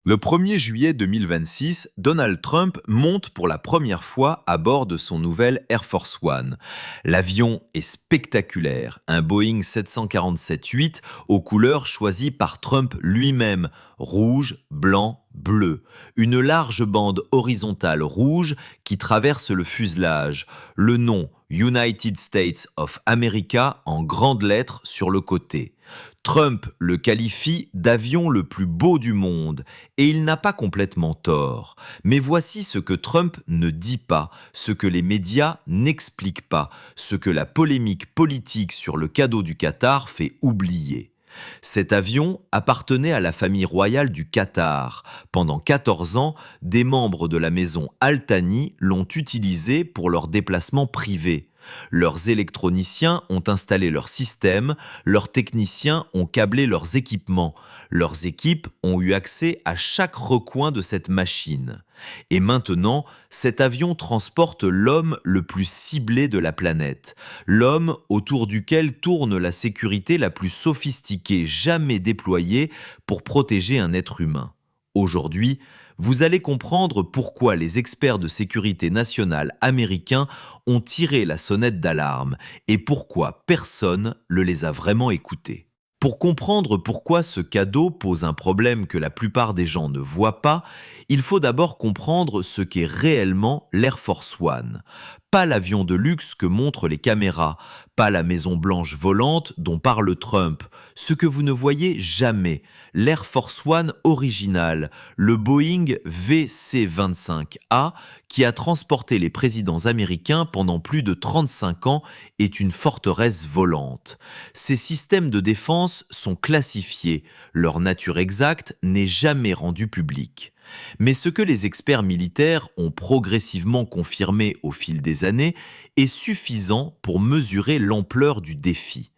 Le 1er juillet 2026, Donald Trump monte pour la première fois à bord de son nouvel Air Force One. L'avion est spectaculaire, un Boeing 747-8 aux couleurs choisies par Trump lui-même, rouge, blanc, bleu. Une large bande horizontale rouge qui traverse le fuselage. Le nom United States of America en grandes lettres sur le côté. Trump le qualifie d'avion le plus beau du monde, et il n'a pas complètement tort. Mais voici ce que Trump ne dit pas, ce que les médias n'expliquent pas, ce que la polémique politique sur le cadeau du Qatar fait oublier. Cet avion appartenait à la famille royale du Qatar. Pendant 14 ans, des membres de la maison Al Thani l'ont utilisé pour leurs déplacements privés. Leurs électroniciens ont installé leur système, leurs techniciens ont câblé leurs équipements, leurs équipes ont eu accès à chaque recoin de cette machine. Et maintenant, cet avion transporte l'homme le plus ciblé de la planète, l'homme autour duquel tourne la sécurité la plus sophistiquée jamais déployée pour protéger un être humain. Aujourd'hui, vous allez comprendre pourquoi les experts de sécurité nationale américains ont tiré la sonnette d'alarme et pourquoi personne ne les a vraiment écoutés. Pour comprendre pourquoi ce cadeau pose un problème que la plupart des gens ne voient pas, il faut d'abord comprendre ce qu'est réellement l'Air Force One. Pas l'avion de luxe que montrent les caméras, pas la Maison Blanche volante dont parle Trump, ce que vous ne voyez jamais, l'Air Force One original, le Boeing VC-25A qui a transporté les présidents américains pendant plus de 35 ans est une forteresse volante. Ces systèmes de défense sont classifiés, leur nature exacte n'est jamais rendue publique. Mais ce que les experts militaires ont progressivement confirmé au fil des années est suffisant pour mesurer l'ampleur du défi.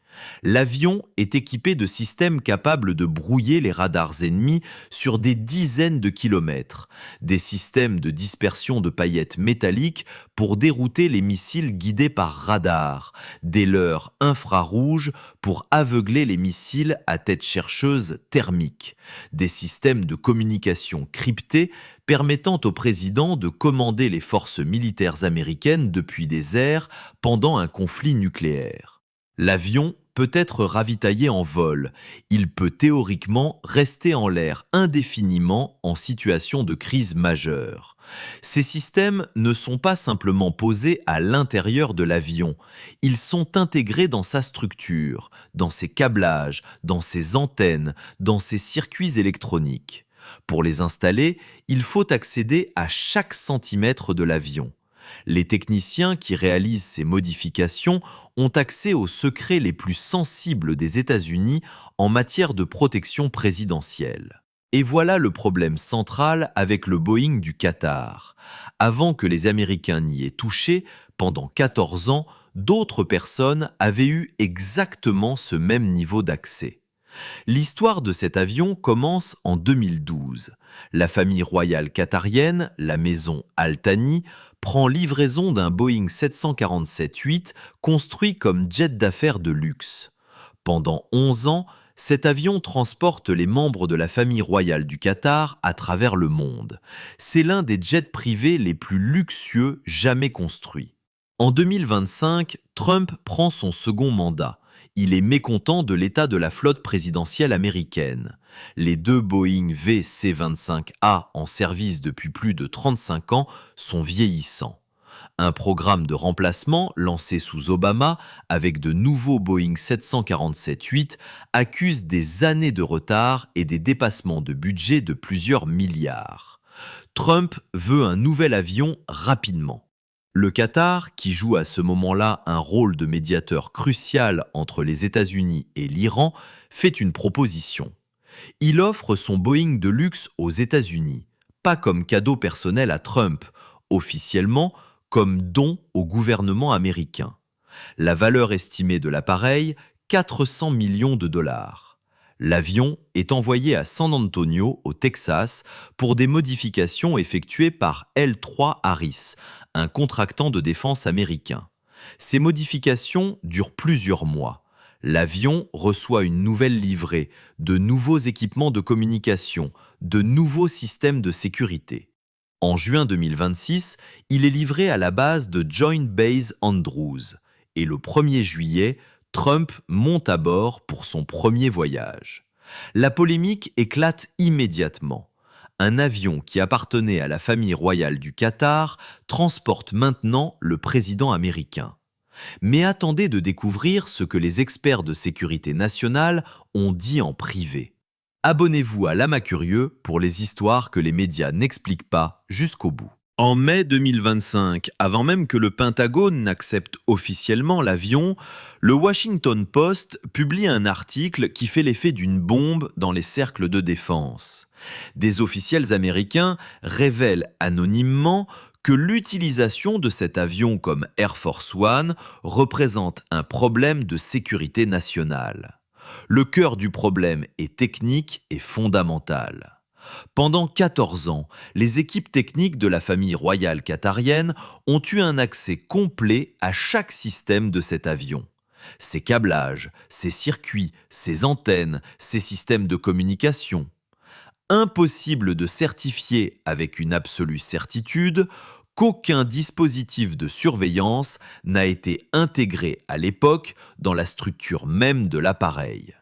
L'avion est équipé de systèmes capables de brouiller les radars ennemis sur des dizaines de kilomètres, des systèmes de dispersion de paillettes métalliques pour dérouter les missiles guidés par radar, des leurres infrarouges pour aveugler les missiles à tête chercheuse thermique, des systèmes de communication cryptés permettant au président de commander les forces militaires américaines depuis des airs pendant un conflit nucléaire. L'avion peut être ravitaillé en vol. Il peut théoriquement rester en l'air indéfiniment en situation de crise majeure. Ces systèmes ne sont pas simplement posés à l'intérieur de l'avion. Ils sont intégrés dans sa structure, dans ses câblages, dans ses antennes, dans ses circuits électroniques. Pour les installer, il faut accéder à chaque centimètre de l'avion. Les techniciens qui réalisent ces modifications ont accès aux secrets les plus sensibles des États-Unis en matière de protection présidentielle. Et voilà le problème central avec le Boeing du Qatar. Avant que les Américains n'y aient touché, pendant 14 ans, d'autres personnes avaient eu exactement ce même niveau d'accès. L'histoire de cet avion commence en 2012. La famille royale qatarienne, la maison Al Thani, prend livraison d'un Boeing 747-8 construit comme jet d'affaires de luxe. Pendant 11 ans, cet avion transporte les membres de la famille royale du Qatar à travers le monde. C'est l'un des jets privés les plus luxueux jamais construits. En 2025, Trump prend son second mandat. Il est mécontent de l'état de la flotte présidentielle américaine. Les deux Boeing VC-25A en service depuis plus de 35 ans sont vieillissants. Un programme de remplacement lancé sous Obama avec de nouveaux Boeing 747-8 accuse des années de retard et des dépassements de budget de plusieurs milliards. Trump veut un nouvel avion rapidement. Le Qatar, qui joue à ce moment-là un rôle de médiateur crucial entre les États-Unis et l'Iran, fait une proposition. Il offre son Boeing de luxe aux États-Unis, pas comme cadeau personnel à Trump, officiellement comme don au gouvernement américain. La valeur estimée de l'appareil, 400 millions de dollars. L'avion est envoyé à San Antonio, au Texas, pour des modifications effectuées par L3 Harris, un contractant de défense américain. Ces modifications durent plusieurs mois. L'avion reçoit une nouvelle livrée, de nouveaux équipements de communication, de nouveaux systèmes de sécurité. En juin 2026, il est livré à la base de Joint Base Andrews. Et le 1er juillet, Trump monte à bord pour son premier voyage. La polémique éclate immédiatement. Un avion qui appartenait à la famille royale du Qatar transporte maintenant le président américain. Mais attendez de découvrir ce que les experts de sécurité nationale ont dit en privé. Abonnez-vous à Lama Curieux pour les histoires que les médias n'expliquent pas jusqu'au bout. En mai 2025, avant même que le Pentagone n'accepte officiellement l'avion, le Washington Post publie un article qui fait l'effet d'une bombe dans les cercles de défense. Des officiels américains révèlent anonymement que l'utilisation de cet avion comme Air Force One représente un problème de sécurité nationale. Le cœur du problème est technique et fondamental. Pendant 14 ans, les équipes techniques de la famille royale qatarienne ont eu un accès complet à chaque système de cet avion. Ses câblages, ses circuits, ses antennes, ses systèmes de communication. Impossible de certifier avec une absolue certitude qu'aucun dispositif de surveillance n'a été intégré à l'époque dans la structure même de l'appareil.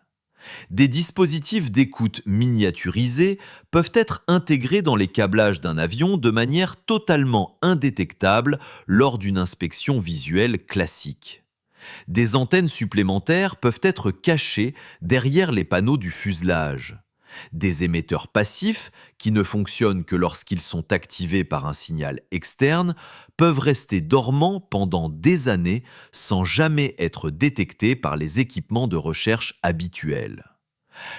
Des dispositifs d'écoute miniaturisés peuvent être intégrés dans les câblages d'un avion de manière totalement indétectable lors d'une inspection visuelle classique. Des antennes supplémentaires peuvent être cachées derrière les panneaux du fuselage. Des émetteurs passifs, qui ne fonctionnent que lorsqu'ils sont activés par un signal externe, peuvent rester dormants pendant des années sans jamais être détectés par les équipements de recherche habituels.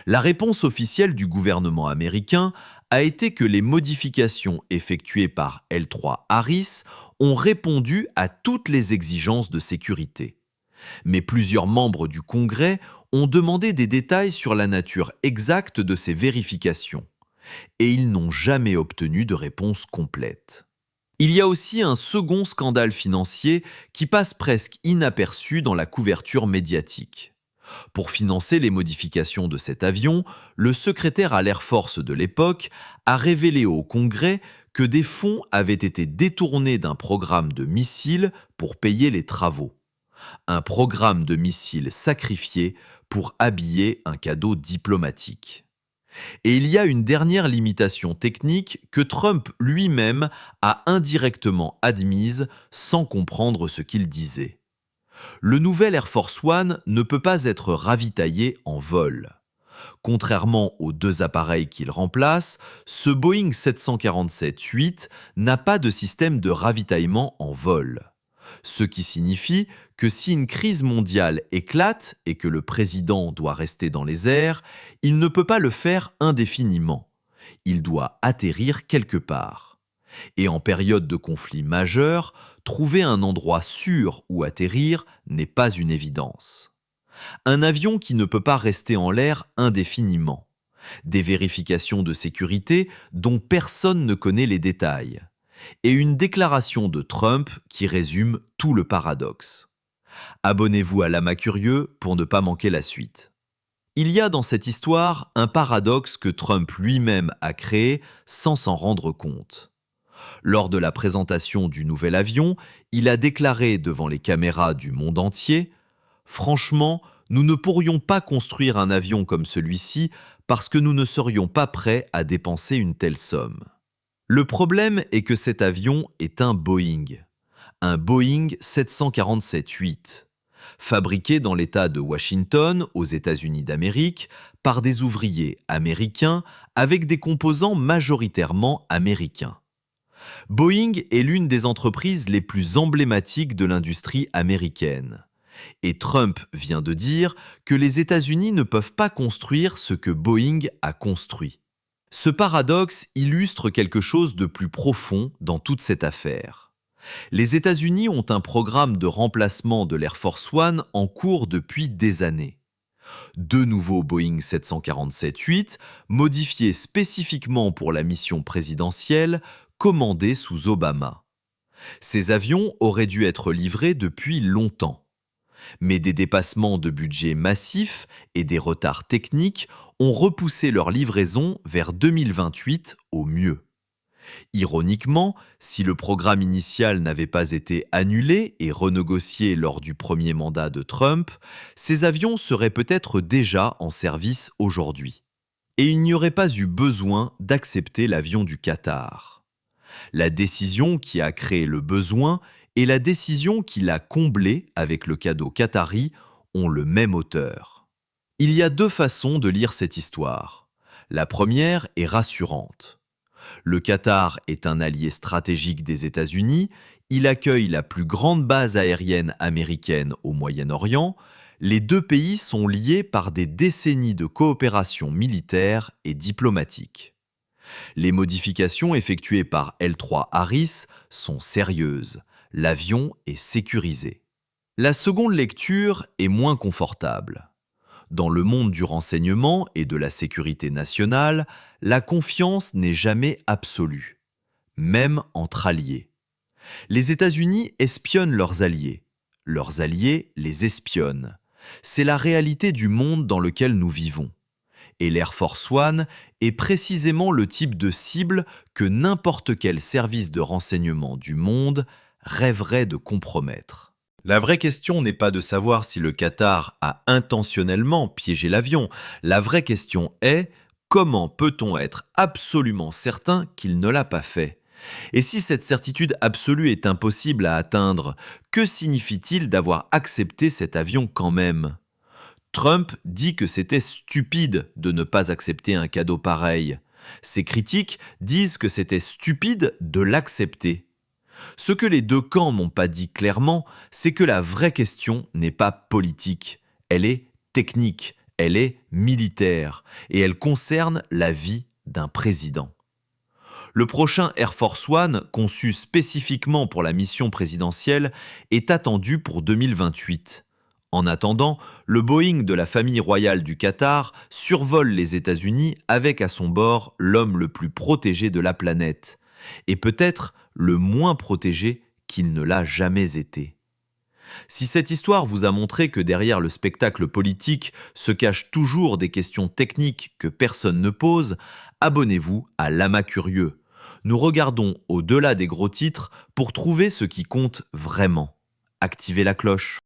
La réponse officielle du gouvernement américain a été que les modifications effectuées par L3 Harris ont répondu à toutes les exigences de sécurité. Mais plusieurs membres du Congrès ont demandé des détails sur la nature exacte de ces vérifications, et ils n'ont jamais obtenu de réponse complète. Il y a aussi un second scandale financier qui passe presque inaperçu dans la couverture médiatique. Pour financer les modifications de cet avion, le secrétaire à l'Air Force de l'époque a révélé au Congrès que des fonds avaient été détournés d'un programme de missiles pour payer les travaux. Un programme de missiles sacrifié pour habiller un cadeau diplomatique. Et il y a une dernière limitation technique que Trump lui-même a indirectement admise sans comprendre ce qu'il disait. Le nouvel Air Force One ne peut pas être ravitaillé en vol. Contrairement aux deux appareils qu'il remplace, ce Boeing 747-8 n'a pas de système de ravitaillement en vol. Ce qui signifie que si une crise mondiale éclate et que le président doit rester dans les airs, il ne peut pas le faire indéfiniment. Il doit atterrir quelque part. Et en période de conflit majeur, trouver un endroit sûr où atterrir n'est pas une évidence. Un avion qui ne peut pas rester en l'air indéfiniment. Des vérifications de sécurité dont personne ne connaît les détails. Et une déclaration de Trump qui résume tout le paradoxe. Abonnez-vous à Lama Curieux pour ne pas manquer la suite. Il y a dans cette histoire un paradoxe que Trump lui-même a créé sans s'en rendre compte. Lors de la présentation du nouvel avion, il a déclaré devant les caméras du monde entier « Franchement, nous ne pourrions pas construire un avion comme celui-ci parce que nous ne serions pas prêts à dépenser une telle somme. » Le problème est que cet avion est un Boeing 747-8, fabriqué dans l'État de Washington, aux États-Unis d'Amérique, par des ouvriers américains avec des composants majoritairement américains. Boeing est l'une des entreprises les plus emblématiques de l'industrie américaine. Et Trump vient de dire que les États-Unis ne peuvent pas construire ce que Boeing a construit. Ce paradoxe illustre quelque chose de plus profond dans toute cette affaire. Les États-Unis ont un programme de remplacement de l'Air Force One en cours depuis des années. 2 nouveaux Boeing 747-8, modifiés spécifiquement pour la mission présidentielle, commandés sous Obama. Ces avions auraient dû être livrés depuis longtemps. Mais des dépassements de budget massifs et des retards techniques ont repoussé leur livraison vers 2028 au mieux. Ironiquement, si le programme initial n'avait pas été annulé et renégocié lors du premier mandat de Trump, ces avions seraient peut-être déjà en service aujourd'hui. Et il n'y aurait pas eu besoin d'accepter l'avion du Qatar. La décision qui a créé le besoin et la décision qui l'a comblé avec le cadeau qatari ont le même auteur. Il y a deux façons de lire cette histoire. La première est rassurante. Le Qatar est un allié stratégique des États-Unis, il accueille la plus grande base aérienne américaine au Moyen-Orient, les deux pays sont liés par des décennies de coopération militaire et diplomatique. Les modifications effectuées par L3 Harris sont sérieuses, l'avion est sécurisé. La seconde lecture est moins confortable. Dans le monde du renseignement et de la sécurité nationale, la confiance n'est jamais absolue, même entre alliés. Les États-Unis espionnent leurs alliés les espionnent. C'est la réalité du monde dans lequel nous vivons. Et l'Air Force One est précisément le type de cible que n'importe quel service de renseignement du monde rêverait de compromettre. La vraie question n'est pas de savoir si le Qatar a intentionnellement piégé l'avion. La vraie question est comment peut-on être absolument certain qu'il ne l'a pas fait ? Et si cette certitude absolue est impossible à atteindre, que signifie-t-il d'avoir accepté cet avion quand même ? Trump dit que c'était stupide de ne pas accepter un cadeau pareil. Ses critiques disent que c'était stupide de l'accepter. Ce que les deux camps n'ont pas dit clairement, c'est que la vraie question n'est pas politique, elle est technique, elle est militaire, et elle concerne la vie d'un président. Le prochain Air Force One, conçu spécifiquement pour la mission présidentielle, est attendu pour 2028. En attendant, le Boeing de la famille royale du Qatar survole les États-Unis avec à son bord l'homme le plus protégé de la planète, et peut-être le moins protégé qu'il ne l'a jamais été. Si cette histoire vous a montré que derrière le spectacle politique se cachent toujours des questions techniques que personne ne pose, abonnez-vous à l'Amas Curieux. Nous regardons au-delà des gros titres pour trouver ce qui compte vraiment. Activez la cloche.